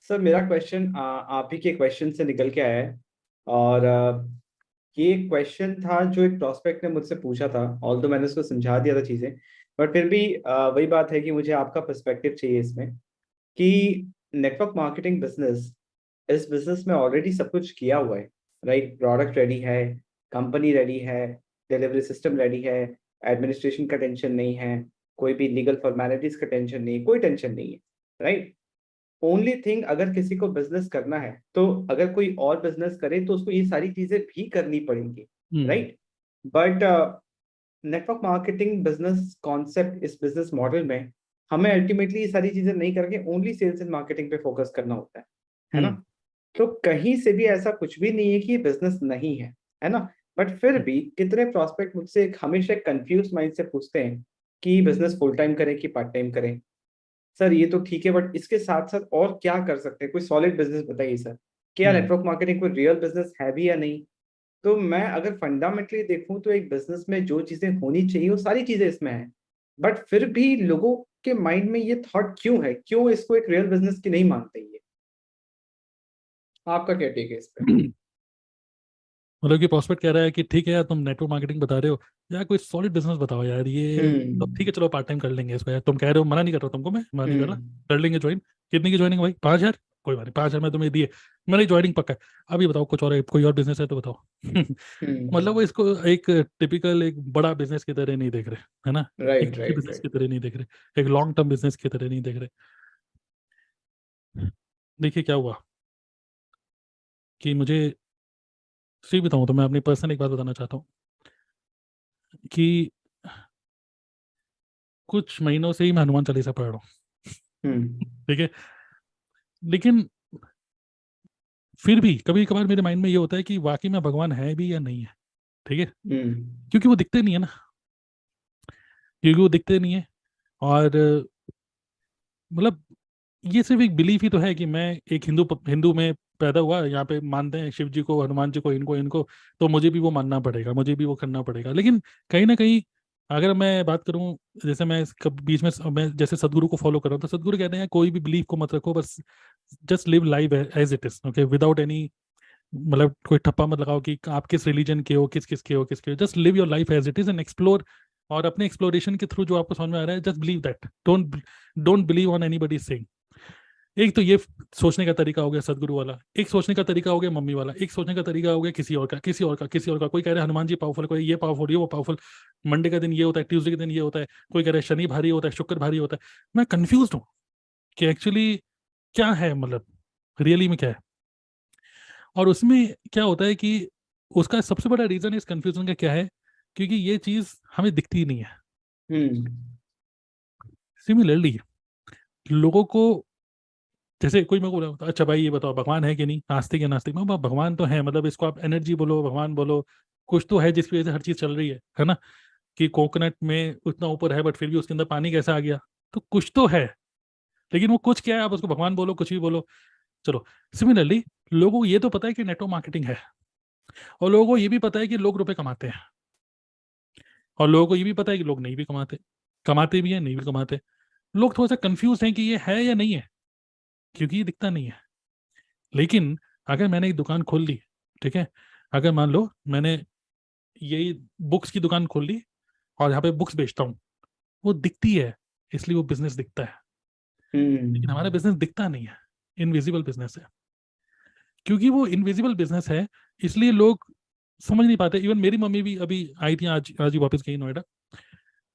Sir मेरा question आप ही के क्वेश्चन से निकल के आया है। और ये क्वेश्चन था जो एक प्रोस्पेक्ट ने मुझसे पूछा था। ऑल्दो मैंने उसको समझा दिया था चीज़ें, बट फिर भी वही बात है कि मुझे आपका पर्सपेक्टिव चाहिए इसमें कि नेटवर्क मार्केटिंग बिजनेस, इस बिजनेस में ऑलरेडी सब कुछ किया हुआ है। राइट, प्रोडक्ट रेडी है, कंपनी रेडी है, डिलीवरी सिस्टम रेडी है, एडमिनिस्ट्रेशन का टेंशन नहीं है, कोई भी लीगल फॉर्मेलिटीज का टेंशन नहीं है, कोई टेंशन नहीं है। राइट। ओनली थिंग, अगर किसी को बिजनेस करना है तो अगर कोई और बिजनेस करे तो उसको ये सारी चीजें भी करनी पड़ेंगी। Right. But network marketing business concept, इस बिजनेस मॉडल में हमें अल्टीमेटली ये सारी चीजें नहीं करके ओनली सेल्स एंड मार्केटिंग पे फोकस करना होता है ना। तो कहीं से भी ऐसा कुछ भी नहीं है कि ये बिजनेस नहीं है ना। बट फिर भी कितने प्रोस्पेक्ट मुझसे हमेशा कंफ्यूज माइंड से पूछते हैं कि बिजनेस फुल टाइम करें कि पार्ट टाइम करें। सर ये तो ठीक है, बट इसके साथ साथ और क्या कर सकते हैं? कोई सॉलिड बिजनेस बताइए सर। क्या नेटवर्क मार्केटिंग कोई रियल बिजनेस है भी या नहीं? तो मैं अगर फंडामेंटली देखूं तो एक बिजनेस में जो चीजें होनी चाहिए वो सारी चीजें इसमें है। बट फिर भी लोगों के माइंड में ये थॉट क्यों है, क्यों इसको एक रियल बिजनेस की नहीं मानते ये? आपका क्या टेक है इस पे? मतलब कि प्रोस्पेक्ट कह रहा है कि ठीक है यार, तुम नेटवर्क मार्केटिंग बता रहे हो यार, कोई सॉलिड बिजनेस बताओ यार। ये तो ठीक हम्म। है, चलो पार्ट टाइम कर लेंगे इसको यार। तुम कह रहे हो, मना नहीं कर रहा तुमको, मैं मना नहीं कर रहा। हम्म। कर लेंगे ज्वाइन। कितने की ज्वाइनिंग भाई? 5,000? कोई बात नहीं, 5,000 मैं तुम्हें दिए। मेरी ज्वाइनिंग पक्का है। अभी बताओ कुछ और, कोई और बिजनेस है तो बताओ। मतलब वो हम्म। इसको एक टिपिकल एक बड़ा बिजनेस की तरह नहीं देख रहे, है ना। एक राइट अच्छे राइट बिजनेस राइट। की तरह नहीं देख रहे, एक लॉन्ग टर्म बिजनेस की तरह नहीं देख रहे। देखिए क्या हुआ कि मुझे सही बताऊं तो मैं अपनी पर्सनल एक बात बताना चाहता हूँ कि कुछ महीनों से ही मैं हनुमान चालीसा पढ़ रहा हूँ। हम्म। ठीक है। लेकिन फिर भी कभी कभार मेरे माइंड में ये होता है कि वाकई में भगवान है भी या नहीं है। ठीक है। हम्म। क्योंकि वो दिखते नहीं है ना। क्योंकि वो दिखते नहीं है। और मतलब ये सिर्फ एक बिलीफ ही तो है कि मैं एक हिंदू में पैदा हुआ, यहाँ पे मानते हैं शिव जी को, हनुमान जी को, इनको इनको। तो मुझे भी वो मानना पड़ेगा, मुझे भी वो करना पड़ेगा। लेकिन कहीं ना कहीं अगर मैं बात करूं, जैसे मैं बीच में मैं जैसे सदगुरु को फॉलो कर रहा हूं, तो सदगुरु कहते हैं कोई भी बिलीफ को मत रखो, बस just live life as it is, okay, without any, मतलब कोई ठप्पा मत लगाओ कि आप किस रिलीजन के हो, किस किस के हो। Just live your life as it is and explore. और अपने एक्सप्लोरेशन के थ्रू जो आपको समझ में आ रहा है, just believe that. Don't believe on anybody saying. एक तो ये सोचने का तरीका हो गया सदगुरु वाला। एक सोचने का तरीका हो गया मम्मी वाला। एक सोचने का तरीका हो गया किसी और का। कोई कह रहा है हनुमान जी पावरफुल, कोई ये पावरफुल, ये वो पावरफुल। मंडे का दिन ये होता है, ट्यूसडे के दिन ये होता है। कोई कह रहा है शनि भारी होता है, शुक्र भारी होता है। मैं कंफ्यूज हूँ कि एक्चुअली क्या है, मतलब रियली में क्या है। और उसमें क्या होता है कि उसका सबसे बड़ा रीजन इस कंफ्यूजन का क्या है, क्योंकि ये चीज हमें दिखती ही नहीं है। हम्म। सिमिलरली लोगों को, जैसे कोई मेरे को बोला अच्छा भाई ये बताओ भगवान है कि नहीं, आस्तिक है नास्तिक। मैं बोला, भगवान तो है, मतलब इसको आप एनर्जी बोलो, भगवान बोलो, कुछ तो है जिसकी वजह से हर चीज चल रही है ना। कि कोकोनट में उतना ऊपर है बट फिर भी उसके अंदर पानी कैसा आ गया? तो कुछ तो है। लेकिन वो कुछ क्या है, आप उसको भगवान बोलो, कुछ भी बोलो। चलो। सिमिलरली लोगों को ये तो पता है कि नेटवर्क मार्केटिंग है, और लोगों को ये भी पता है कि लोग रुपए कमाते हैं, और लोगों को ये भी पता है कि लोग नहीं भी कमाते, कमाते भी हैं, नहीं भी कमाते। लोग थोड़ा सा कंफ्यूज हैं कि ये है या नहीं है, क्योंकि ये दिखता नहीं है। लेकिन अगर मैंने एक दुकान खोल ली, ठीक है, अगर मान लो मैंने यही बुक्स की दुकान खोल ली और यहाँ पे बुक्स बेचता हूँ, वो दिखती है, इसलिए वो बिजनेस दिखता है। लेकिन हमारा हम्म। बिजनेस दिखता नहीं है, इनविजिबल बिजनेस है। क्योंकि वो इनविजिबल बिजनेस है, इसलिए लोग समझ नहीं पाते। इवन मेरी मम्मी भी अभी आई थी, आज आज ही वापस गई नोएडा।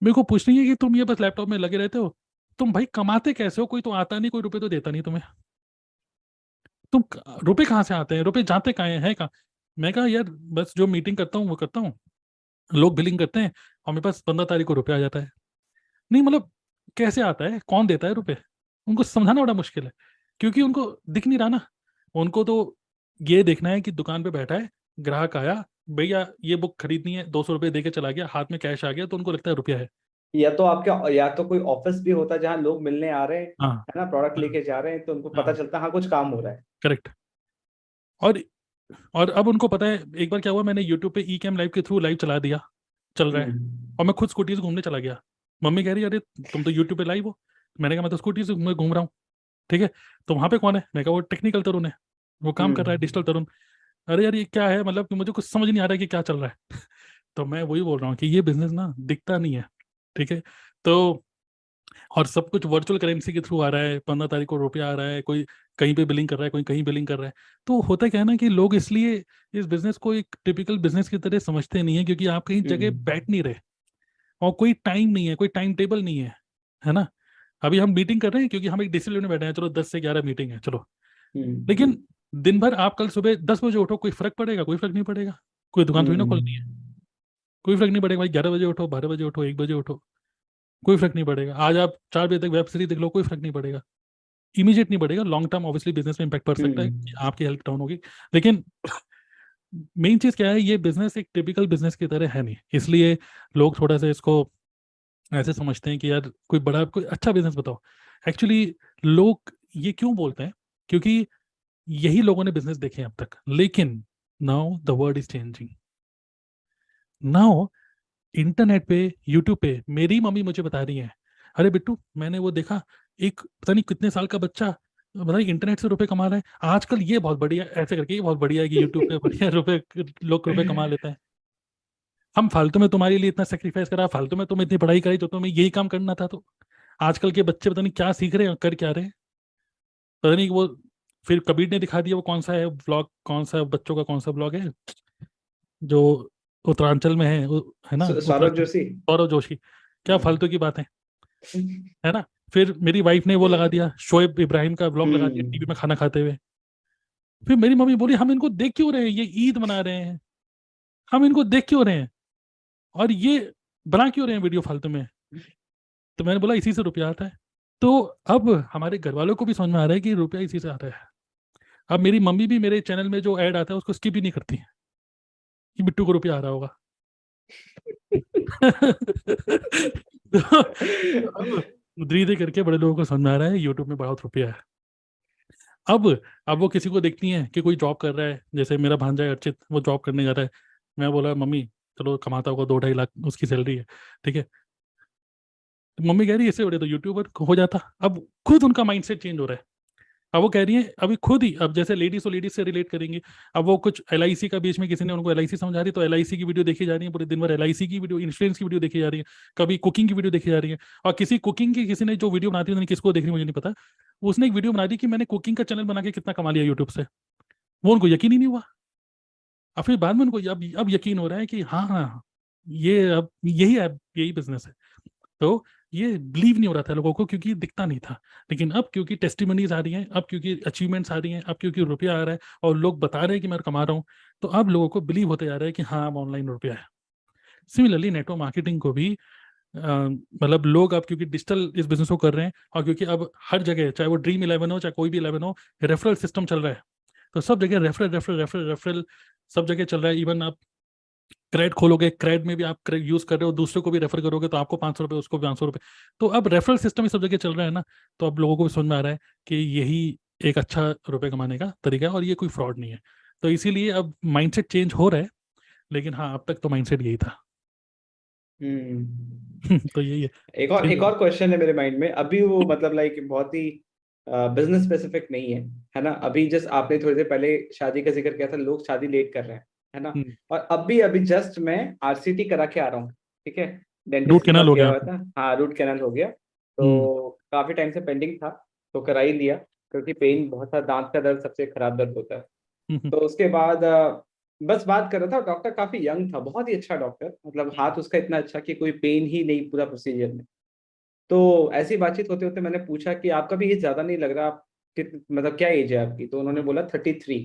मेरे को पूछ रही है कि तुम ये बस लैपटॉप में लगे रहते हो, तुम भाई कमाते कैसे हो? कोई तो आता नहीं, कोई रुपए तो देता नहीं तुम्हें। तुम रुपए कहाँ से आते हैं? रुपए जाते कहाँ हैं कहाँ? मैं कहा यार बस जो मीटिंग करता हूँ वो करता हूँ, लोग बिलिंग करते हैं और मेरे पास 15 तारीख को रुपये आ जाता है। नहीं मतलब कैसे आता है, कौन देता है रुपए? उनको समझाना बड़ा मुश्किल है, क्योंकि उनको दिख नहीं रहा ना। उनको तो ये देखना है कि दुकान पे बैठा है, ग्राहक आया, भैया ये बुक खरीदनी है, 200 रुपये दे के चला गया, हाथ में कैश आ गया, तो उनको लगता है रुपया है। या तो आपके, या तो कोई ऑफिस भी होता है जहाँ लोग मिलने आ रहे हैं, हाँ। है ना, प्रोडक्ट हाँ। लेके जा रहे हैं, तो उनको पता हाँ। चलता है हाँ कुछ काम हो रहा है। करेक्ट। और और अब उनको पता है, एक बार क्या हुआ, मैंने यूट्यूब पे ई कैम लाइव के थ्रू लाइव चला दिया, चल रहा है। हम्म। और मैं खुद स्कूटी से घूमने चला गया। मम्मी कह रही अरे तुम तो यूट्यूब पे लाइव हो। मैंने कहा मैं तो स्कूटी से मैं घूम रहा हूँ। ठीक है, तो वहां पे कौन है? मैं कहा वो टेक्निकल तरुण है, वो काम कर रहा है, डिजिटल तरुण। अरे यार ये क्या है, मतलब कि मुझे कुछ समझ नहीं आ रहा है कि क्या चल रहा है। तो मैं वही बोल रहा हूँ कि ये बिजनेस ना दिखता नहीं है, ठीक है। तो और सब कुछ वर्चुअल करेंसी के थ्रू आ रहा है, 15 तारीख को रुपया आ रहा है, कोई कहीं पे बिलिंग कर रहा है, कोई कहीं बिलिंग कर रहा है। तो होता क्या है ना कि लोग इसलिए इस बिजनेस को एक टिपिकल बिजनेस की तरह समझते नहीं है, क्योंकि आप कहीं जगह बैठ नहीं रहे और कोई टाइम नहीं है, कोई टाइम टेबल नहीं है ना। अभी हम मीटिंग कर रहे हैं क्योंकि हम एक डिसिप्लिन में बैठे हैं, चलो 10 से 11 मीटिंग है, चलो। लेकिन दिन भर आप कल सुबह 10 बजे उठो, कोई फर्क पड़ेगा? कोई फर्क नहीं पड़ेगा। कोई दुकान थोड़ी ना खोलनी है, कोई फर्क नहीं पड़ेगा भाई। 11 बजे उठो, 12 बजे उठो, 1 बजे उठो, कोई फर्क नहीं पड़ेगा। आज आप 4 बजे तक वेब सीरीज देख लो, कोई फर्क नहीं पड़ेगा। इमीडिएट नहीं पड़ेगा, लॉन्ग टर्म ऑब्वियसली बिजनेस में इंपैक्ट पड़ सकता है कि आपकी हेल्थ डाउन होगी। लेकिन मेन चीज क्या है, ये बिजनेस एक टिपिकल बिजनेस की तरह है नहीं, इसलिए लोग थोड़ा सा इसको ऐसे समझते हैं कि यार कोई बड़ा, कोई अच्छा बिजनेस बताओ। एक्चुअली लोग ये क्यों बोलते हैं? क्योंकि यही लोगों ने बिजनेस देखे हैं अब तक। लेकिन now the world is changing. Now internet पे, यूट्यूब पे मेरी मम्मी मुझे बता रही है, अरे बिट्टू मैंने वो देखा, एक पता नहीं कितने साल का बच्चा बताइए इंटरनेट से रुपए कमा रहा है आजकल, ये बहुत बढ़िया, ऐसे करके ये बहुत बढ़िया है कि यूट्यूब पे बढ़िया रुपए, लोग रुपए कमा लेते हैं। हम फालतू में तुम्हारे लिए इतना सेक्रीफाइस करा, फालतू में तुम्हें इतनी पढ़ाई कराई, तो तुम्हें यही काम करना था। तो आजकल के बच्चे पता नहीं क्या सीख रहे हैं और कर क्या रहे हैं, पता नहीं। वो फिर कबीर ने दिखा दिया वो कौन सा है ब्लॉग, कौन सा बच्चों का कौन सा ब्लॉग है जो उत्तरांचल में है, है ना, सौरभ उत्तराखंड। जोशी। सौरभ जोशी। क्या फालतू की बात है ना। फिर मेरी वाइफ ने वो लगा दिया, शोएब इब्राहिम का ब्लॉग लगा दिया टीवी में खाना खाते हुए। फिर मेरी मम्मी बोली हम इनको देख क्यों रहे हैं, ये ईद मना रहे हैं, हम इनको देख क्यों रहे हैं, और ये बना क्यों रहे हैं वीडियो फालतू में। तो मैंने बोला इसी से रुपया आता है। तो अब हमारे घर वालों को भी समझ में आ रहा है कि रुपया इसी से आता है। अब मेरी मम्मी भी मेरे चैनल में जो ऐड आता है उसको स्किप ही नहीं करती है कि बिट्टू को रुपया आ रहा होगा। तो अब धीरे धीरे करके बड़े लोगों को समझ में आ रहा है यूट्यूब में बहुत रुपया है। अब अब वो किसी को देखती हैं कि कोई जॉब कर रहा है, जैसे मेरा भांजा है अर्चित, वो जॉब करने जा रहा है। मैं बोला मम्मी चलो कमाता होगा 2-2.5 लाख उसकी सैलरी है, ठीक है। तो मम्मी कह रही है इससे बड़े तो यूट्यूबर हो जाता। अब खुद उनका माइंडसेट चेंज हो रहा है। अब वो कह रही है अभी खुद ही, अब जैसे लेडीज तो लेडीज से रिलेट करेंगे। अब वो कुछ एलआईसी का बीच में किसी ने उनको एलआईसी समझा दी, तो एलआईसी की वीडियो देखी जा रही है पूरे दिन भर, एलआईसी की वीडियो, इंश्योरेंस की वीडियो देखी जा रही है, कभी कुकिंग की वीडियो देखी जा रही है। और किसी कुकिंग की किसी ने जो वीडियो बनाती है, किसको देख रही मुझे नहीं पता, उसने एक वीडियो बना दी कि मैंने कुकिंग का चैनल बना के कितना कमा लिया यूट्यूब से। वो उनको यकीन ही नहीं हुआ। और फिर बाद में उनको अब यकीन हो रहा है कि हाँ हाँ, ये अब यही है, यही बिजनेस है। तो ये बिलीव नहीं हो रहा था लोगों को क्योंकि दिखता नहीं था। लेकिन अब क्योंकि टेस्टिमनीज आ रही हैं, अब क्योंकि अचीवमेंट्स आ रही हैं, अब क्योंकि रुपया आ रहा है और लोग बता रहे हैं कि मैं कमा रहा हूँ, तो अब लोगों को बिलीव होते जा रहा है कि हाँ अब ऑनलाइन रुपया है। सिमिलरली नेटवर्क मार्केटिंग को भी मतलब लोग अब क्योंकि डिजिटल इस बिजनेस को कर रहे हैं, और क्योंकि अब हर जगह चाहे वो ड्रीम इलेवन हो चाहे कोई भी इलेवन हो, रेफरल सिस्टम चल रहा है। तो सब जगह रेफरल रेफरल रेफरल रेफरल सब जगह चल रहा है। इवन आप क्रेड खोलोगे, क्रेड में भी आप क्रेड यूज कर रहे हो, दूसरे को भी रेफर करोगे तो आपको 500 रुपये, उसको भी 500 रुपये। तो अब रेफरल सिस्टम ही सब जगह चल रहा है ना। तो अब लोगों को भी समझ में आ रहा है कि यही एक अच्छा रुपए कमाने का तरीका है और ये कोई फ्रॉड नहीं है। तो इसीलिए अब माइंडसेट चेंज हो रहा है। लेकिन हाँ अब तक तो माइंडसेट यही था। हम्म। तो यही है, चेंज एक हो और क्वेश्चन है मेरे माइंड में अभी, वो मतलब लाइक बहुत ही बिजनेस स्पेसिफिक नहीं है ना। अभी जस्ट आपने थोड़ी देर पहले शादी का जिक्र किया था, लोग शादी लेट कर रहे हैं, है ना। रहा। और अभी अभी जस्ट मैं आरसीटी करा के आ रहा हूँ, ठीक है। डेंटिस्ट रूट के कैनाल पास हो गया गया हुआ आपको? था, हाँ रूट कैनाल हो गया। हम्म। तो काफी टाइम से पेंडिंग था, तो करा ही लिया, क्योंकि पेन बहुत सारा, दांत का दर्द सबसे खराब दर्द होता है। हम्म। तो उसके बाद बस बात कर रहा था, डॉक्टर काफी यंग था, बहुत ही अच्छा डॉक्टर, मतलब हाथ उसका इतना अच्छा कि कोई पेन ही नहीं पूरा प्रोसीजर में। तो ऐसी बातचीत होते होते मैंने पूछा कि आपका भी एज ज्यादा नहीं लग रहा, आप मतलब क्या एज है आपकी? तो उन्होंने बोला 33,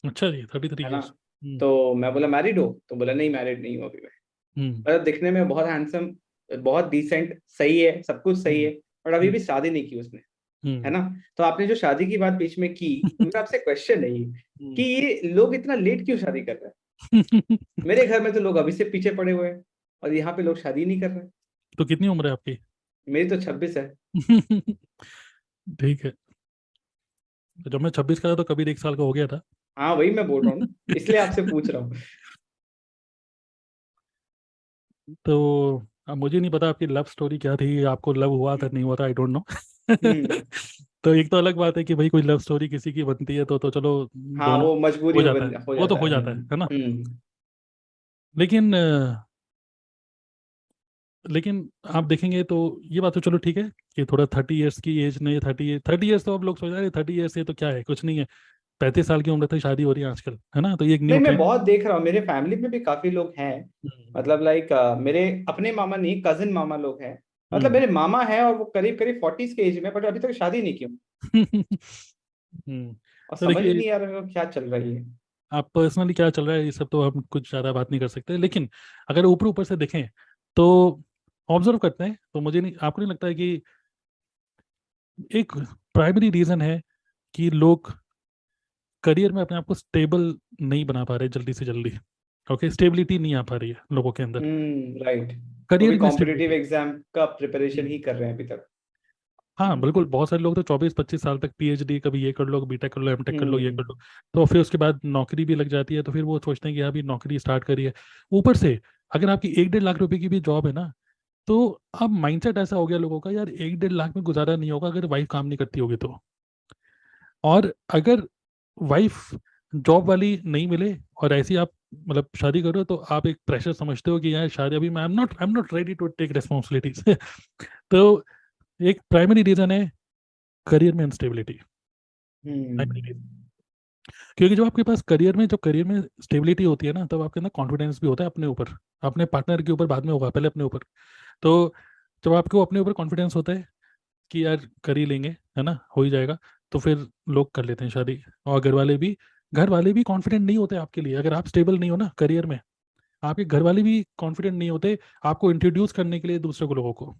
अच्छा जी, 33 है ना। ईयर्स। हम्म। तो मैं बोला मैरिड हो? तो बोला नहीं मैरिड नहीं हूँ अभी मैं। हम्म। मतलब दिखने में बहुत हैंडसम, बहुत डिसेंट, सही है, सब कुछ सही है, हम्म। और अभी भी शादी नहीं की उसने, है हम्म। ना। तो आपने जो शादी की बात बीच में की, तो मेरा आपसे क्वेश्चन है ये, कि हम्म। ये लोग इतना लेट क्यों शादी कर रहे हैं? मेरे घर में तो लोग अभी से पीछे पड़े हुए हैं, और यहाँ पे लोग शादी नहीं कर रहे। तो कितनी उम्र है आपकी? मेरी तो 26 है। ठीक है। तो जब मैं 26 का था तो कबीर 1 साल का हो गया था। हाँ वही मैं बोल रहा हूँ, इसलिए आपसे पूछ रहा हूँ। तो अब मुझे नहीं पता आपकी लव स्टोरी क्या थी, आपको लव हुआ था नहीं हुआ था, आई डोंट नो। हम्म तो एक तो अलग बात है कि भाई कोई लव स्टोरी किसी की बनती है तो चलो हाँ, दोनों वो मजबूरी हो में जाता है, हो वो तो जाता हो है। जाता है ना। हम्म। लेकिन लेकिन आप देखेंगे तो ये बात तो चलो ठीक है कि थोड़ा 30 ईयर्स की एज ने 30 ईयर्स तो अब लोग सोच रहे हैं 30 ईयर्स से तो क्या है, कुछ नहीं है। 35 साल की उम्र तक शादी हो रही है आजकल, है ना, तो ये एक न्यू नहीं, मैं ट्रेंड। बहुत देख रहा हूँ, मेरे फैमिली में भी काफी लोग हैं। मतलब लाइक मेरे अपने मामा नहीं, कजिन मामा लोग हैं। मतलब हम्म। मेरे मामा हैं और वो करीब करीब 40s के एज में, बट अभी तक शादी नहीं की। हम्म। और तो समझ ही देखिए, नहीं आ रहा मेरे को क्या चल रही है। आप पर्सनली क्या चल रहा है ये सब तो हम कुछ ज़्यादा बात नहीं कर सकते, लेकिन अगर ऊपर ऊपर से देखें तो ऑब्जर्व करते हैं तो मुझे नहीं, आपको नहीं लगता है कि एक प्राइमरी रीज़न है कि लोग करियर में अपने आप को स्टेबल नहीं बना पा रहे जल्दी से जल्दी। ओके, स्टेबिलिटी नहीं आ पा रही है लोगों के अंदर, राइट। वो भी करियर में कॉम्पिटिटिव स्टेबिलिटी। एग्जाम का प्रिपरेशन ही कर रहे हैं अभी तक। हाँ बिल्कुल, बहुत सारे लोग तो 24-25 साल तक पीएचडी, कभी ये कर लो, बीटेक कर लो, एमटेक कर लो, ये कर लो, हम्म। तो फिर उसके बाद नौकरी भी लग जाती है, तो फिर वो सोचते हैं कि अभी नौकरी स्टार्ट करिए। ऊपर से अगर आपकी 1-1.5 लाख रुपए की भी जॉब है ना, तो अब माइंडसेट ऐसा हो गया लोगों का, यार 1-1.5 लाख में गुजारा नहीं होगा अगर वाइफ काम नहीं करती होगी तो। और अगर वाइफ जॉब वाली नहीं मिले और ऐसी आप मतलब शादी करो, तो आप एक प्रेशर समझते हो कि यार शादी अभी मैं I am not ready to take responsibilities. तो एक प्राइमरी रीजन है करियर में अनस्टेबिलिटी। Primary reason, hmm. क्योंकि जब करियर में स्टेबिलिटी होती है ना, तब आपके अंदर कॉन्फिडेंस भी होता है अपने ऊपर। अपने पार्टनर के ऊपर बाद में होगा, पहले अपने ऊपर। तो जब आपको अपने ऊपर कॉन्फिडेंस होता है कि यार कर ही लेंगे, है ना, हो ही जाएगा, तो फिर लोग कर लेते हैं शादी। और घर वाले भी कॉन्फिडेंट नहीं होते आपके लिए, अगर आप स्टेबल नहीं हो ना करियर में, आपके घर वाले भी कॉन्फिडेंट नहीं होते आपको इंट्रोड्यूस करने के लिए दूसरे को, लोगों को।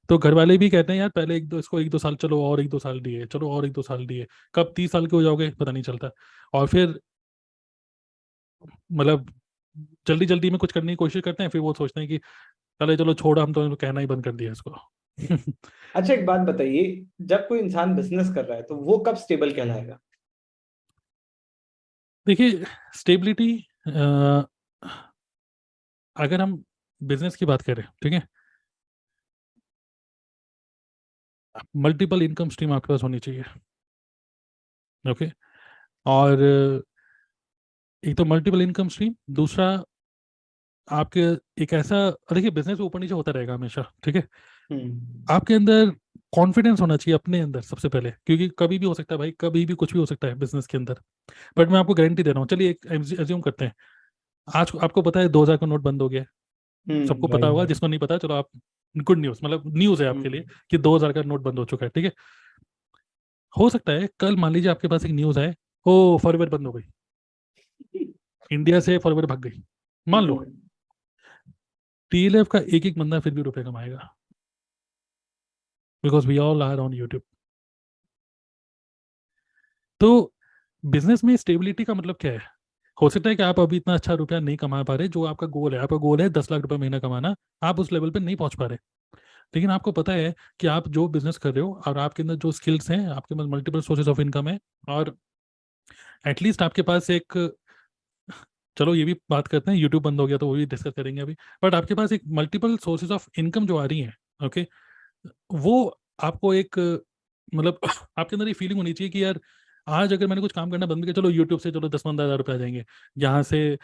तो घर वाले भी कहते हैं यार पहले 1-2 साल, चलो और 1-2 साल दिए, चलो और 1-2 साल दिए, कब 30 साल के हो जाओगे पता नहीं चलता। और फिर मतलब जल्दी जल्दी में कुछ करने की कोशिश करते हैं, फिर वो सोचते हैं कि चलो चलो छोड़ो, हम तो कहना ही बंद कर दिया इसको। अच्छा, एक बात बताइए, जब कोई इंसान बिजनेस कर रहा है तो वो कब स्टेबल कहलाएगा? देखिए, स्टेबिलिटी, अगर हम बिजनेस की बात करें, ठीक है, मल्टीपल इनकम स्ट्रीम आपके पास होनी चाहिए। ओके, और एक तो मल्टीपल इनकम स्ट्रीम, दूसरा आपके एक ऐसा, देखिए बिजनेस में ऊपर नीचे होता रहेगा हमेशा, ठीक है, हम्म। आपके अंदर कॉन्फिडेंस होना चाहिए अपने अंदर सबसे पहले, क्योंकि कभी भी हो सकता है भाई, कभी भी कुछ भी हो सकता है बिजनेस के अंदर। बट मैं आपको गारंटी दे रहा हूँ, चलिए एक एज्यूम करते हैं, आज आपको पता है 2000 का नोट बंद हो गया है। सबको पता होगा, राइट। जिसको नहीं पता चलो आप, गुड न्यूज़, मतलब न्यूज़ है आपके लिए हम्म। कि 2000 का नोट बंद हो चुका है, ठीक है। हो सकता है कल मान लीजिए आपके पास एक न्यूज़ आए, ओ फॉरएवर बंद हो गई, इंडिया से फॉरएवर भाग गई, मान लो, हम्म। टीएलएफ का एक एक बंदा फिर भी रुपए कमाएगा, because we all are on YouTube. तो बिजनेस में स्टेबिलिटी का मतलब क्या है? हो सकता है कि आप अभी इतना अच्छा रुपया नहीं कमा पा रहे, जो आपका गोल है, आपका गोल है 10 लाख रुपए महीना कमाना, आप उस लेवल पे नहीं पहुंच पा रहे। लेकिन आपको पता है कि आप जो बिजनेस कर रहे हो और आपके अंदर जो स्किल्स हैं, आपके पास मल्टीपल सोर्सेज ऑफ इनकम है, और एटलीस्ट आपके पास एक, चलो ये भी बात करते हैं, यूट्यूब बंद हो गया तो वो भी डिस्कस करेंगे अभी, बट आपके पास एक मल्टीपल सोर्सेज ऑफ इनकम जो आ रही हैं, ओके, वो आपको एक मतलब आपके अंदर ये फीलिंग होनी चाहिए कि यार आज अगर मैंने कुछ काम करना बंद किया, चलो यूट्यूब से चलो 10-15 हज़ार रुपये आ जाएंगे, यहाँ से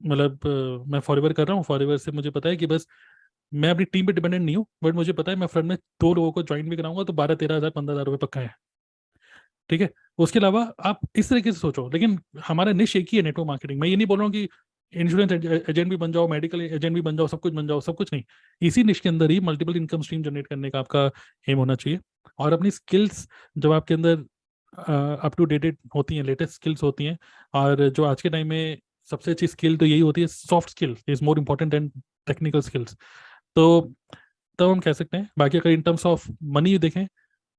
मतलब मैं फॉरएवर कर रहा हूँ, फॉरएवर से मुझे पता है कि बस मैं अपनी टीम पे डिपेंडेंट नहीं हूँ, बट मुझे पता है मैं फ्रंट में 2 लोगों को ज्वाइन भी कराऊंगा तो 12-13 हज़ार 15 हज़ार रुपये पक्का है, ठीक है। उसके अलावा आप इस तरीके से सोचो, लेकिन हमारा निश एक ही है, नेटवर्क मार्केटिंग। मैं ये नहीं बोल रहा हूँ कि इंश्योरेंस एजेंट भी बन जाओ, मेडिकल एजेंट भी बन जाओ, सब कुछ बन जाओ, सब कुछ नहीं। इसी निश के अंदर ही मल्टीपल इनकम स्ट्रीम जनरेट करने का आपका एम होना चाहिए। और अपनी स्किल्स जब आपके अंदर अप टू डेटेड होती हैं, लेटेस्ट स्किल्स होती हैं, और जो आज के टाइम में सबसे अच्छी स्किल तो यही होती है, soft skill is more important then technical skills. तो तब हम कह सकते हैं, बाकी अगर इन टर्म्स ऑफ मनी देखें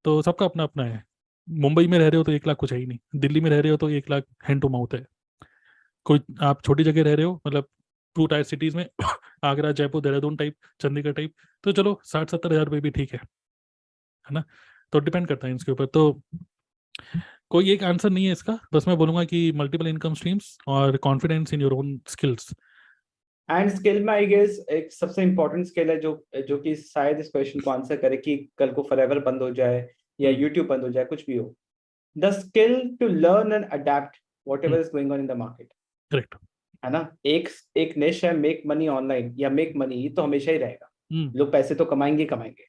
तो सबका अपना अपना है। मुंबई में रह रहे हो तो 1 लाख कुछ है ही नहीं, दिल्ली में रह रहे हो तो 1 लाख हैंड टू माउथ है। कोई आप छोटी जगह रह रहे हो, मतलब 2 टायर सिटीज में, आगरा, जयपुर, देहरादून टाइप, चंडीगढ़ टाइप, तो चलो 60-70 हज़ार रुपये भी ठीक है ना। तो डिपेंड करता है इसके ऊपर, तो कोई एक आंसर नहीं है इसका, बस मैं बोलूंगा कि मल्टीपल इनकम स्ट्रीम्स और confidence in your own skills. And skill में आई गेस एक सबसे इम्पोर्टेंट स्किल है जो जो कि शायद इस क्वेश्चन को आंसर करे कि कल को फॉरएवर बंद हो जाए या यूट्यूब बंद हो जाए, कुछ भी हो, the skill to learn and adapt whatever is going on in the market, correct. है ना। एक निश है मेक मनी ऑनलाइन या मेक मनी, ये तो हमेशा ही रहेगा, लोग पैसे तो कमाएंगे कमाएंगे।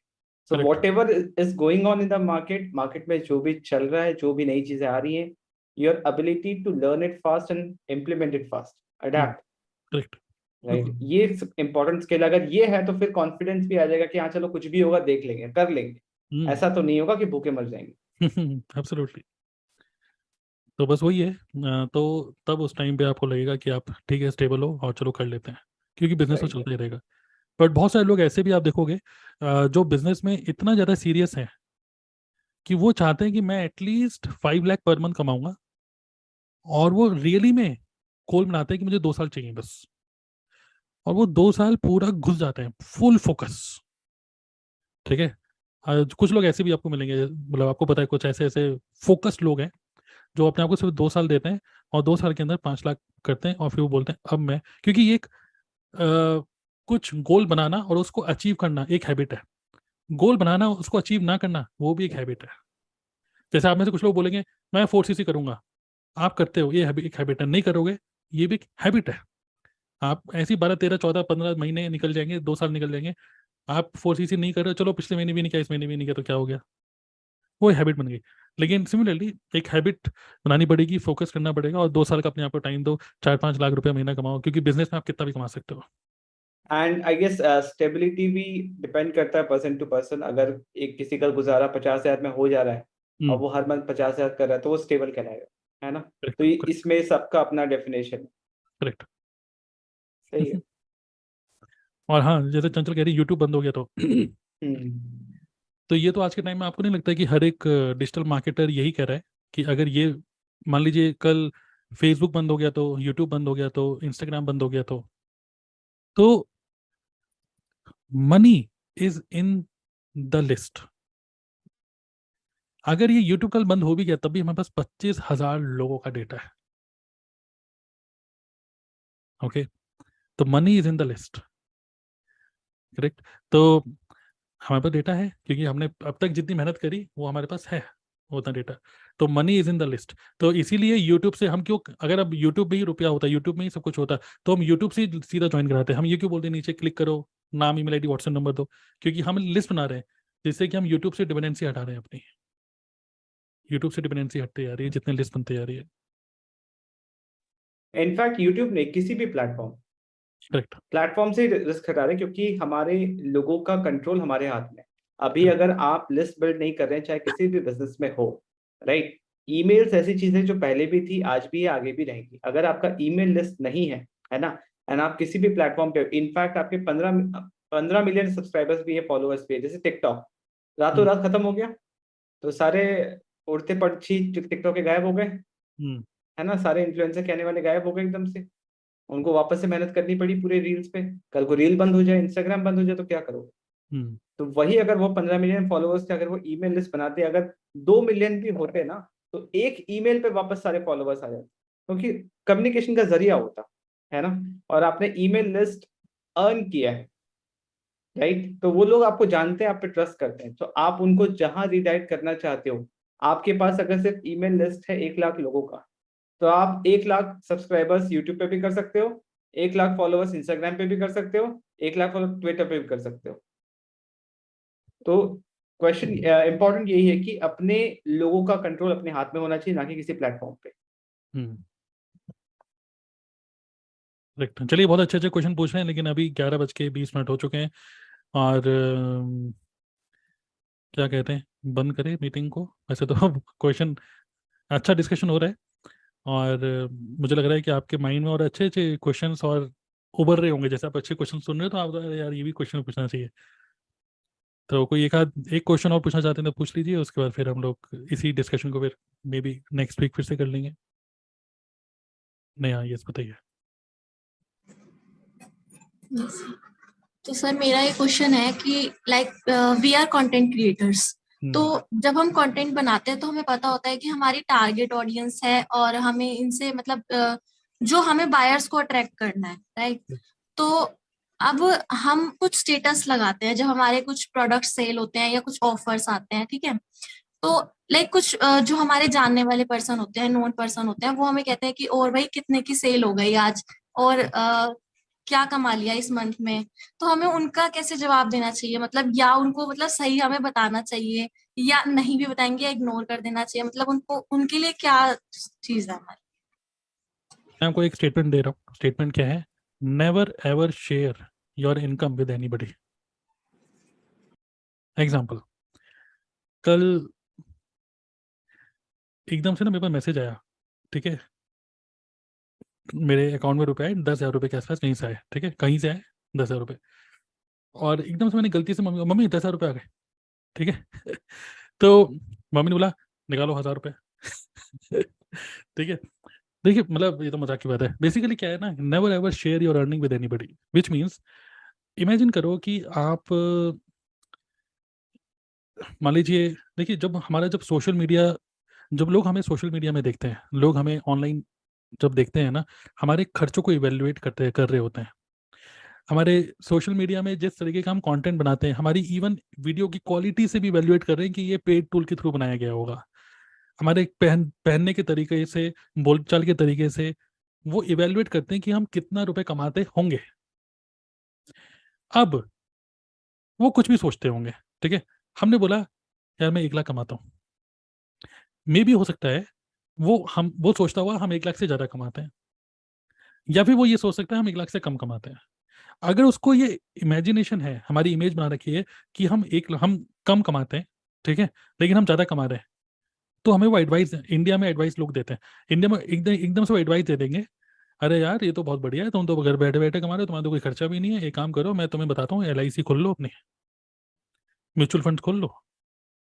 So correct. What ever is going on in the market, market में जो भी चल रहा है, जो भी नई चीजें आ रही हैं, your ability to learn it fast and implement it fast, adapt, correct. Right, ये इंपॉर्टेंट स्किल अगर ये है तो फिर कॉन्फिडेंस भी आ जाएगा कि हाँ चलो कुछ भी होगा देख लेंगे, कर लेंगे, ऐसा तो नहीं होगा कि भूखे मर जाएंगे। एब्सोल्युटली। तो बस वही है। तो तब उस टाइम पे आपको लगेगा कि आप ठीक है, स्टेबल हो और चलो कर लेते हैं, क्योंकि बिजनेस तो राइट। चलता ही रहेगा। बट बहुत सारे लोग ऐसे भी आप देखोगे जो बिजनेस में इतना ज़्यादा सीरियस है कि वो चाहते हैं कि मैं एटलीस्ट 5 लाख पर मंथ कमाऊंगा, और वो रियली में गोल बनाते हैं कि मुझे 2 साल चाहिए बस, और वो 2 साल पूरा घुस जाते हैं, फुल फोकस। ठीक है। कुछ लोग ऐसे भी आपको मिलेंगे, मतलब आपको पता है कुछ ऐसे ऐसे फोकस्ड लोग हैं जो अपने आप को सिर्फ 2 साल देते हैं, और 2 साल के अंदर 5 लाख करते हैं, और फिर वो बोलते हैं अब मैं, क्योंकि ये एक कुछ गोल बनाना और उसको अचीव करना एक हैबिट है, गोल बनाना उसको अचीव ना करना वो भी एक हैबिट है। जैसे आप में से कुछ लोग बोलेंगे मैं 4cc करूंगा, आप करते हो, ये एक हैबिट है, नहीं करोगे, ये भी एक हैबिट है। आप ऐसे ही 12 13 14 15 महीने निकल जाएंगे, 2 साल निकल जाएंगे, आप 4cc नहीं कर रहे हो, चलो पिछले महीने भी नहीं किया, इस महीने भी नहीं किया, तो क्या हो गया, वो हैबिट बन गई। लेकिन सिमिलरली एक हैबिट बनानी पड़ेगी, फोकस करना पड़ेगा, और 2 साल का अपने आप को टाइम दो, 4 5 लाख रुपए महीना कमाओ, क्योंकि बिजनेस में आप कितना भी कमा सकते हो। एंड आई गेस स्टेबिलिटी भी डिपेंड करता है पर्सन टू पर्सन। अगर एक किसी का गुजारा 50,000 में हो जा रहा है और हम्म। वो हर मंथ 50,000 कर रहा है तो वो स्टेबल कहलाएगा, है ना। करेक्ट। तो करेक्ट। इसमें सबका अपना डेफिनेशन है। करेक्ट। सही है। और हाँ, जैसे चंचल कह रही यूट्यूब बंद हो गया हम्म। तो ये तो आज के टाइम में आपको नहीं लगता है कि हर एक डिजिटल मार्केटर यही कह रहा है कि अगर ये मान लीजिए कल फेसबुक बंद हो गया, तो यूट्यूब बंद हो गया, तो इंस्टाग्राम बंद हो गया, तो money is in the list. अगर ये यूट्यूब कल बंद हो भी गया तब भी हमारे पास 25,000 लोगों का डेटा है। ओके। तो money is in the list. Correct. तो हमारे पास डेटा है, क्योंकि हमने अब तक जितनी मेहनत करी वो हमारे पास है, वो उतना डेटा। तो money is in the list. तो इसीलिए यूट्यूब से हम क्यों, अगर अब यूट्यूब में ही रुपया होता, यूट्यूब में ही सब कुछ होता, तो हम यूट्यूब से ही सीधा ज्वाइन कराते हैं। हम ये क्यों बोलते हैं नीचे क्लिक करो, नाम, ईमेल आईडी, व्हाट्सएप नंबर दो, क्योंकि हम लिस्ट बना रहे हैं, जिससे कि हम यूट्यूब से डिपेंडेंसी हटा रहे हैं अपनी। यूट्यूब से डिपेंडेंसी हटती जा रही है जितने लिस्ट बनते जा रही है। इनफैक्ट यूट्यूब ने किसी भी करेक्ट। प्लेटफॉर्म से रिस्क हटा रहे हैं, क्योंकि हमारे लोगों का कंट्रोल हमारे हाथ में है। अभी करेक्ट। अगर आप लिस्ट बिल्ड नहीं कर रहे हैं, चाहे किसी भी बिजनेस में हो, राइट, ईमेल्स ऐसी चीजें जो पहले भी थी, आज भी है, आगे भी रहेंगी। अगर आपका ईमेल लिस्ट नहीं है ना, एंड आप किसी भी प्लेटफॉर्म पे, इनफैक्ट आपके 15 मिलियन सब्सक्राइबर्स भी है, फॉलोअर्स भी है, जैसे टिकटॉक रातों हम्म। रात खत्म हो गया तो सारे उड़ते पक्षी टिकटॉक के गायब हो गए, हम्म। है ना। सारे इन्फ्लुएंसर कहने वाले गायब हो गए एकदम से, उनको वापस से मेहनत करनी पड़ी पूरे रील्स पे। कल को रील बंद हो जाए, इंस्टाग्राम बंद हो जाए तो क्या करोगे। हम्म। तो वही अगर वो 15 मिलियन फॉलोअर्स थे, अगर वो ईमेल लिस्ट बनाते, अगर 2 मिलियन भी होते ना, तो एक ईमेल पे वापस सारे फॉलोअर्स आ जाते, क्योंकि कम्युनिकेशन का जरिया होता है ना। और आपने ईमेल लिस्ट अर्न किया है, राइट, तो वो लोग आपको जानते हैं, आप पे ट्रस्ट करते हैं, तो आप उनको जहां रिडायरेक्ट करना चाहते हो, आपके पास अगर सिर्फ ईमेल लिस्ट है 1 लाख लोगों का, तो आप 1 लाख सब्सक्राइबर्स यूट्यूब पे भी कर सकते हो, 1 लाख फॉलोअर्स इंस्टाग्राम पे भी कर सकते हो, 1 लाख फॉलोअर्स ट्विटर पे भी कर सकते हो। तो क्वेश्चन इंपॉर्टेंट यही है कि अपने लोगों का कंट्रोल अपने हाथ में होना चाहिए, ना कि किसी प्लेटफॉर्म पे। हम्म। करेक्ट। चलिए, बहुत अच्छे अच्छे क्वेश्चन पूछ रहे हैं, लेकिन अभी 11:20 हो चुके हैं, और क्या कहते हैं, बंद करें मीटिंग को। वैसे तो क्वेश्चन, अच्छा डिस्कशन हो रहा है, और मुझे लग रहा है कि आपके माइंड में और अच्छे अच्छे क्वेश्चंस और उभर रहे होंगे। जैसे आप अच्छे क्वेश्चन सुन रहे हो तो आप अरे यार ये भी क्वेश्चन पूछना चाहिए। तो कोई एक क्वेश्चन और पूछना चाहते हैं तो पूछ लीजिए, उसके बाद फिर हम लोग इसी डिस्कशन को फिर मे बी नेक्स्ट वीक फिर से कर लेंगे। नहीं, हाँ, यस बताइए। Yes. तो सर मेरा ये क्वेश्चन है कि like we are content creators, तो जब हम कंटेंट बनाते हैं तो हमें पता होता है कि हमारी टारगेट ऑडियंस है और हमें इनसे मतलब जो हमें बायर्स को अट्रैक्ट करना है, राइट। तो अब हम कुछ स्टेटस लगाते हैं जब हमारे कुछ प्रोडक्ट सेल होते हैं या कुछ ऑफर्स आते हैं, ठीक है। तो लाइक कुछ जो हमारे जानने वाले पर्सन होते हैं, नोन पर्सन होते हैं, वो हमें कहते हैं कि और भाई कितने की सेल हो गई आज, और क्या कमा लिया इस मंथ में। तो हमें उनका कैसे जवाब देना चाहिए, मतलब या उनको मतलब सही हमें बताना चाहिए, या नहीं भी बताएंगे, इग्नोर कर देना चाहिए, मतलब उनको उनके लिए क्या चीज है हमारी। मैं आपको एक स्टेटमेंट दे रहा हूँ। स्टेटमेंट क्या है? Never ever share your income with anybody. Example, कल एकदम से ना मेरे पास मैसेज आया, ठीक है, मेरे अकाउंट में रुपए आए 10,000 रुपये के आसपास, कहीं से आए, ठीक है, कहीं से आए 10,000 रुपये। और एकदम से मैंने गलती से मम्मी मम्मी 10,000 रुपये आ गए, ठीक है। तो मम्मी ने बोला निकालो 1,000 रुपये। ठीक है। देखिए मतलब ये तो मजाक की बात है। बेसिकली क्या है ना, never ever share your earning with anybody, which means imagine करो कि आप मान लीजिए, देखिए जब सोशल मीडिया, जब लोग हमें सोशल मीडिया में देखते हैं, लोग हमें ऑनलाइन जब देखते हैं ना, हमारे खर्चों को इवेल्युएट कर रहे होते हैं। हमारे सोशल मीडिया में जिस तरीके का हम कंटेंट बनाते हैं, हमारी इवन वीडियो की क्वालिटी से भी इवेल्युएट कर रहे हैं कि ये पेड टूल के थ्रू बनाया गया होगा। हमारे पहनने के तरीके से, बोलचाल के तरीके से वो इवेल्युएट करते हैं कि हम कितना रुपए कमाते होंगे। अब वो कुछ भी सोचते होंगे, ठीक है। हमने बोला यार मैं 1 लाख कमाता हूँ, मे भी हो सकता है वो सोचता हुआ हम 1 लाख से ज्यादा कमाते हैं, या फिर वो ये सोच सकता है हम 1 लाख से कम कमाते हैं। अगर उसको ये इमेजिनेशन है, हमारी इमेज बना रखी है कि हम कम कमाते हैं, ठीक है, लेकिन हम ज्यादा कमा रहे हैं, तो हमें वो एडवाइस, इंडिया में एडवाइस लोग देते हैं, इंडिया में एकदम एकदम से वो एडवाइस दे देंगे, अरे यार ये तो बहुत बढ़िया है, तुम तो घर बैठे बैठे कमा रहे हो, तुम्हारा तो कोई खर्चा भी नहीं है, एक काम करो मैं तुम्हें बताता हूँ, LIC खोल लो, अपने म्यूचुअल फंड खोल लो,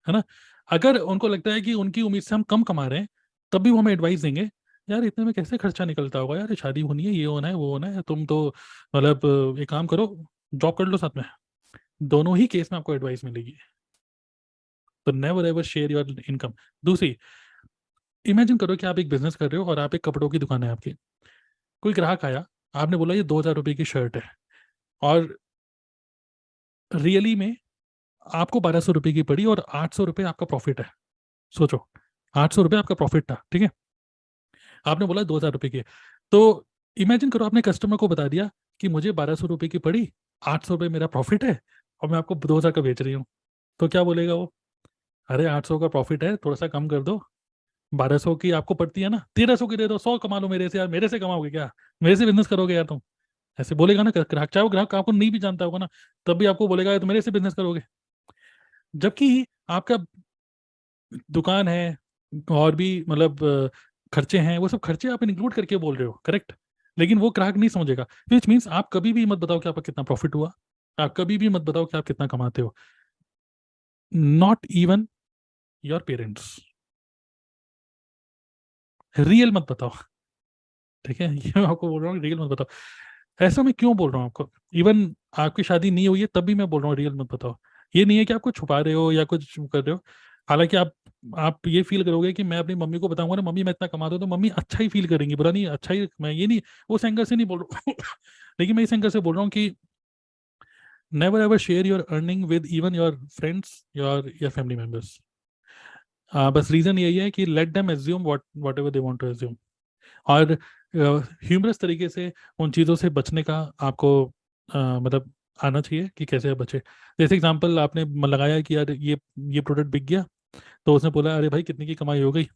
है ना। अगर उनको लगता है कि उनकी उम्मीद से हम कम कमा रहे हैं, तब भी वो हमें एडवाइस देंगे, यार इतने में कैसे खर्चा निकलता होगा यार, ये शादी होनी है, ये होना है, वो होना है, तुम तो मतलब एक काम करो, जॉब कर लो साथ में। दोनों ही केस में आपको एडवाइस मिलेगी। तो never ever share your income. दूसरी, इमेजिन करो कि आप एक बिजनेस कर रहे हो और आप एक कपड़ों की दुकान है आपकी, कोई ग्राहक आया, आपने बोला ये 2,000 रुपये की शर्ट है, और रियली में आपको 1,200 रुपये की पड़ी और 800 रुपये आपका प्रॉफिट है। सोचो, 800 रुपये आपका प्रॉफिट था, ठीक है, आपने बोला 2,000 रुपये की। तो इमेजिन करो आपने कस्टमर को बता दिया कि मुझे 1,200 रुपये की पड़ी, 800 रुपये मेरा प्रॉफिट है, और मैं आपको 2,000 का बेच रही हूँ। तो क्या बोलेगा वो? अरे 800 का प्रॉफिट है, थोड़ा सा कम कर दो, 1,200 की आपको पड़ती है ना, 1,300 की दे दो, 100 कमा लो मेरे से यार, मेरे से कमाओगे क्या, मेरे से बिजनेस करोगे यार तुम, ऐसे बोलेगा ना ग्राहक, चाहे वो ग्राहक आपको नहीं भी जानता होगा ना, तब भी आपको बोलेगा तो मेरे से बिजनेस करोगे। जबकि आपका दुकान है, और भी मतलब खर्चे हैं, वो सब खर्चे आप इंक्लूड करके बोल रहे हो, करेक्ट, लेकिन वो ग्राहक नहीं समझेगा। विच मीन्स आप कभी भी मत बताओ कि आपका कितना प्रॉफिट हुआ, आप कभी भी मत बताओ कि आप कितना कमाते हो, not even your parents. Real मत बताओ, ठीक है, ये मैं आपको बोल रहा हूँ, रियल मत बताओ। ऐसा मैं क्यों बोल रहा हूँ आपको, इवन आपकी शादी नहीं हुई है तब भी मैं बोल रहा हूँ रियल मत बताओ। ये नहीं है कि आपको छुपा रहे हो या कुछ कर रहे हो, हालांकि आप ये फील करोगे कि मैं अपनी मम्मी को बताऊंगा ना मम्मी मैं इतना कमाता हूँ, तो मम्मी अच्छा ही फील करेंगी, बुरा नहीं, अच्छा ही, मैं ये नहीं उस एंगल से नहीं बोल रहा हूँ। लेकिन मैं इस एंगल से बोल रहा हूँ कि never ever share your earning with even your friends, your family members. बस रीजन यही है कि let them assume whatever they want to assume, और ह्यूमरस तरीके से उन चीज़ों से बचने का आपको मतलब आना चाहिए कि कैसे बचे। जैसे एग्जांपल आपने लगाया कि यार ये प्रोडक्ट बिक गया, तो उसने बोला अरे भाई कितने की कमाई हो गई,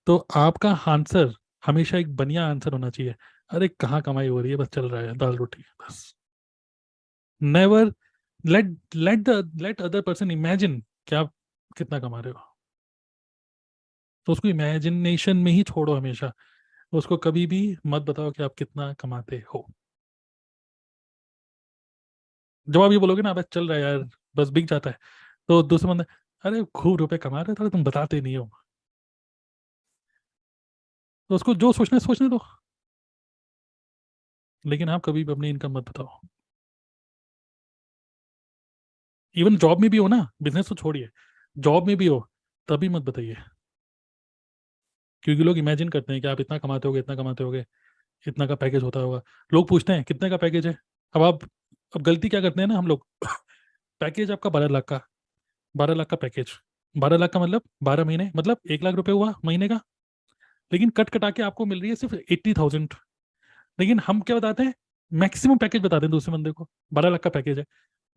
तो आपका आंसर हमेशा एक बढ़िया आंसर होना चाहिए, अरे कहाँ कमाई हो रही है, बस चल रहा है दाल रोटी बस। Never let other person imagine कि आप कितना कमा रहे हो, तो उसको इमेजिनेशन में ही छोड़ो हमेशा, उसको कभी भी मत बताओ कि आप कितना कमाते हो। जब आप ये बोलोगे ना बस चल रहा है यार, बस बिक जाता है, तो दूसरा बंदा, अरे खूब रुपए कमा रहे थे तुम बताते नहीं हो, तो उसको जो सोचना है सोचने दो, लेकिन आप कभी भी अपनी इनकम मत बताओ। इवन जॉब में भी हो ना, बिजनेस तो छोड़िए, जॉब में भी हो तभी मत बताइए, क्योंकि लोग इमेजिन करते हैं कि आप इतना कमाते होगे, इतना कमाते होगे, इतना का पैकेज होता होगा। लोग पूछते हैं कितने का पैकेज है, अब आप, अब गलती क्या करते हैं ना हम लोग, पैकेज आपका 12 लाख का, 12 लाख का पैकेज, 12 लाख का मतलब 12 महीने, मतलब 1 लाख रुपए हुआ महीने का, लेकिन कट कटा के आपको मिल रही है सिर्फ 80,000। लेकिन हम क्या बताते हैं, मैक्सिमम पैकेज बताते हैं दूसरे बंदे को, 12 लाख का पैकेज है,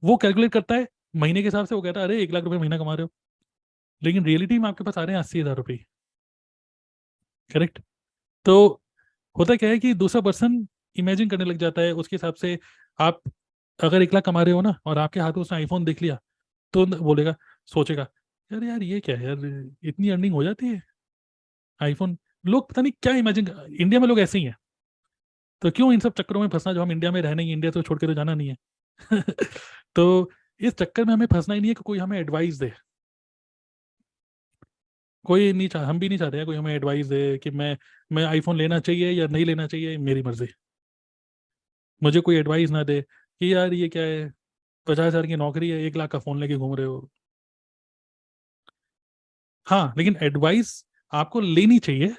वो कैलकुलेट करता है महीने के हिसाब से, वो कहता है अरे 1 लाख रुपए महीना कमा रहे हो, लेकिन रियलिटी में आपके पास आ रहे हैं 80,000 रुपये। करेक्ट। तो होता क्या है कि दूसरा पर्सन इमेजिन करने लग जाता है उसके हिसाब से। आप अगर 1 लाख कमा रहे हो ना, और आपके हाथों से आईफोन देख लिया, तो बोलेगा, सोचेगा, यार यार ये क्या है यार, इतनी अर्निंग हो जाती है आईफोन। लोग पता नहीं क्या इमेजिन, इंडिया में लोग ऐसे ही हैं। तो क्यों इन सब चक्करों में फंसना, जो हम इंडिया में रहने ही, इंडिया तो छोड़ के तो जाना नहीं है। तो इस चक्कर में हमें फंसना ही नहीं है कि कोई हमें एडवाइस दे। कोई नहीं चाह, हम भी नहीं चाहते हैं कोई हमें एडवाइस दे कि मैं आईफोन लेना चाहिए या नहीं लेना चाहिए, मेरी मर्जी। मुझे कोई एडवाइस ना दे कि यार ये क्या है, 50,000 की नौकरी है, 1 लाख का फोन लेके घूम रहे हो। हाँ, लेकिन एडवाइस आपको लेनी चाहिए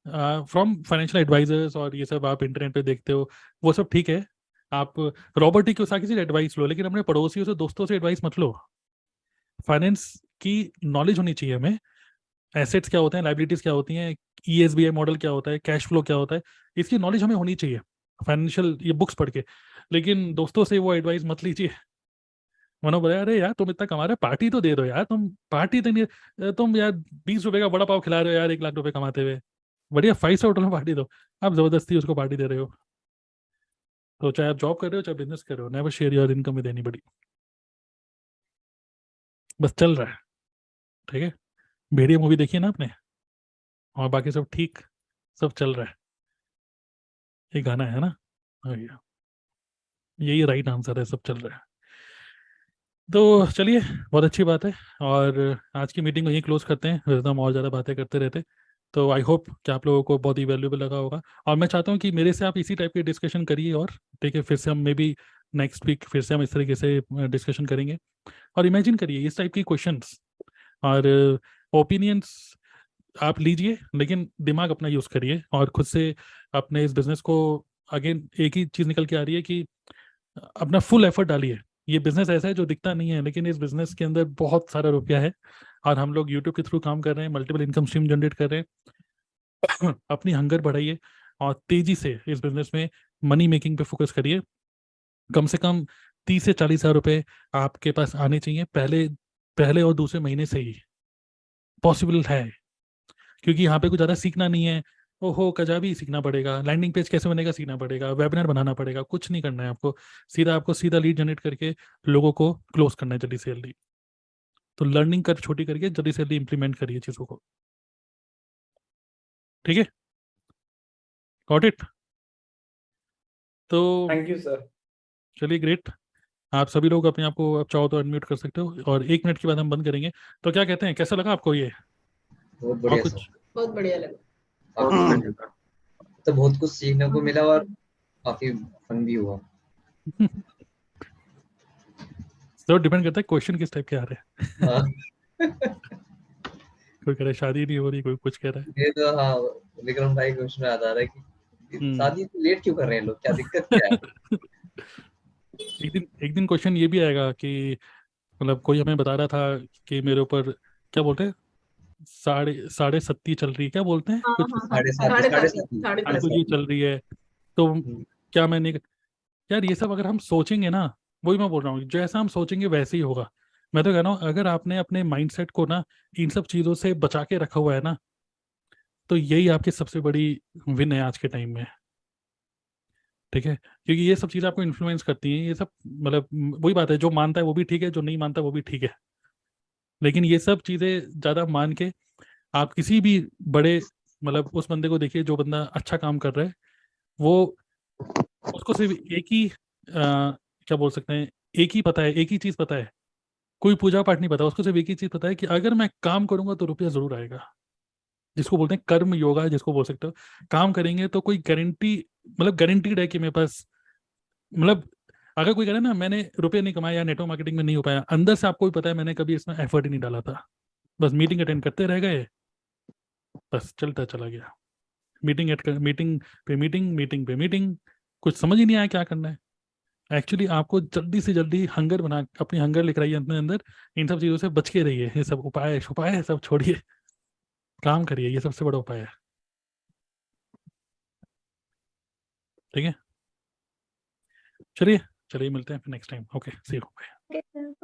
फ्रॉम फाइनेंशियल एडवाइजर्स, और ये सब आप इंटरनेट पे देखते हो, वो सब ठीक है। आप रॉबर्ट टी कियोसाकी से एडवाइस लो, लेकिन अपने पड़ोसियों से, दोस्तों से एडवाइस मत लो। फाइनेंस की नॉलेज होनी चाहिए हमें। एसेट्स क्या होते हैं, लाइबिलिटीज क्या होती हैं, ईएसबीआई मॉडल क्या होता है, कैश फ्लो क्या होता है, इसकी नॉलेज हमें होनी चाहिए फाइनेंशियल ये बुक्स पढ़ के। लेकिन दोस्तों से वो एडवाइस मत लीजिए। मनो बोले अरे यार तुम इतना कमा रहे हो, पार्टी तो दे दो यार, तुम पार्टी तो नहीं, तुम यार 20 रुपए का बड़ा पाव खिला रहे हो यार 1 लाख रुपए कमाते हुए, बढ़िया 5 स्टार होटल में पार्टी दो। आप जबरदस्ती उसको पार्टी दे रहे हो। तो चाहे आप जॉब कर रहे हो चाहे बिजनेस कर रहे हो, never share your income with anybody. बस चल रहा है, ठीक है। भेड़िया मूवी देखी है ना आपने, और बाकी सब ठीक, सब चल रहा है, ये गाना है ना, हाँ भैया, यही राइट आंसर है, सब चल रहा है। तो चलिए, बहुत अच्छी बात है। और आज की मीटिंग को यहीं क्लोज करते हैं, वैसे तो हम और ज़्यादा बातें करते रहते। तो आई होप कि आप लोगों को बहुत ही वैल्यूएबल लगा होगा, और मैं चाहता हूँ कि मेरे से आप इसी टाइप की डिस्कशन करिए, और ठीक है, फिर से हम मे बी नेक्स्ट वीक फिर से हम इस तरीके से डिस्कशन करेंगे। और इमेजिन करिए इस टाइप की क्वेश्चंस और ओपिनियंस आप लीजिए, लेकिन दिमाग अपना यूज़ करिए, और खुद से अपने इस बिजनेस को, अगेन एक ही चीज़ निकल के आ रही है कि अपना फुल एफर्ट डालिए। ये बिजनेस ऐसा है जो दिखता नहीं है, लेकिन इस बिजनेस के अंदर बहुत सारा रुपया है, और हम लोग यूट्यूब के थ्रू काम कर रहे हैं, मल्टीपल इनकम स्ट्रीम जनरेट कर रहे हैं। अपनी हंगर बढ़ाइए, और तेजी से इस बिजनेस में मनी मेकिंग पे फोकस करिए। कम से कम 30 से 40 हज़ार रुपये आपके पास आने चाहिए पहले पहले और दूसरे महीने से ही। पॉसिबल है, क्योंकि यहाँ पे कुछ ज़्यादा सीखना नहीं है। ओहो कजाबी सीखना पड़ेगा, लैंडिंग पेज कैसे बनेगा सीखना पड़ेगा, वेबिनार बनाना पड़ेगा, कुछ नहीं करना है आपको। आपको सीधा लीड जनरेट करके लोगों को क्लोज करना है जल्दी से जल्दी। तो लर्निंग कर छोटी करके जल्दी से जल्दी इंप्लीमेंट करिए चीज़ों को, ठीक है। Got it. तो थैंक यू सर। चलिए, ग्रेट। आप सभी लोग अपने आप को, आप चाहो तो अनम्यूट कर सकते हो, और 1 मिनट के बाद हम बंद करेंगे। तो क्या कहते हैं, कैसा लगा आपको ये, बहुत और बढ़िया कुछ? सर, बहुत बढ़िया लगा। काफी तो बहुत कुछ सीखने को मिला और काफी फन भी हुआ। तो डिपेंड करता है क्वेश्चन किस टाइप के आ रहे हैं। हाँ, कोई कह रहा है शादी नहीं हो रही, कोई कुछ कह रहा है। ये तो हाँ, विक्रम भाई क्वेश्चन याद आ रहा है कि शादी लेट क्यों कर रहे हैं लोग, क्या दिक्कत क्या है। एक दिन क्वेश्चन ये भी आएगा कि मतलब कोई हमें बता रहा था कि मेरे ऊपर क्या बोलते हैं, साढ़े साढ़े सत्ती चल रही है, क्या बोलते हैं हाँ कुछ, हाँ हाँ, साढ़े सात साढ़े साढ़े सात सात साढ़े हाँ, सात कुछ ये चल रही है। तो हम्म, क्या मैंने, यार ये सब अगर हम सोचेंगे ना, वही मैं बोल रहा हूँ, जैसा हम सोचेंगे वैसे ही होगा। मैं तो कह रहा हूँ, अगर आपने अपने माइंडसेट को ना इन सब चीज़ों से बचा के रखा हुआ है ना, तो यही आपकी सबसे बड़ी विन है आज के टाइम में, ठीक है। क्योंकि ये सब चीज़ें आपको इन्फ्लुएंस करती हैं, ये सब मतलब वही बात है, जो मानता है वो भी ठीक है, जो नहीं मानता वो भी ठीक है। लेकिन ये सब चीज़ें ज़्यादा मान के आप किसी भी बड़े, मतलब उस बंदे को देखिए जो बंदा अच्छा काम कर रहा है, वो, उसको सिर्फ एक ही क्या बोल सकते हैं, एक ही पता है, एक ही चीज़ पता है, कोई पूजा पाठ नहीं पता, उसको सिर्फ एक ही चीज़ पता है कि अगर मैं काम करूंगा तो रुपया जरूर आएगा। जिसको बोलते हैं कर्म योगा, जिसको बोल सकते हो, काम करेंगे तो कोई गारंटी, मतलब गारंटीड है कि मेरे पास, मतलब अगर कोई कह रहा है ना मैंने रुपये नहीं कमाया या नेटवर्क मार्केटिंग में नहीं हो पाया, अंदर से आपको भी पता है मैंने कभी इसमें एफर्ट ही नहीं डाला था, बस मीटिंग अटेंड करते रह गए, बस चलता चला गया। मीटिंग पे मीटिंग, मीटिंग पे मीटिंग, कुछ समझ ही नहीं आया क्या करना है। एक्चुअली आपको जल्दी से जल्दी हंगर बना, अपनी हंगर लेकर आइए अपने अंदर, इन सब चीज़ों से बच के रहिए, ये सब उपाय छुपाए सब छोड़िए, काम करिए, ये सबसे बड़ा उपाय है। ठीक है, चलिए मिलते हैं फिर next time. Okay, see you, bye.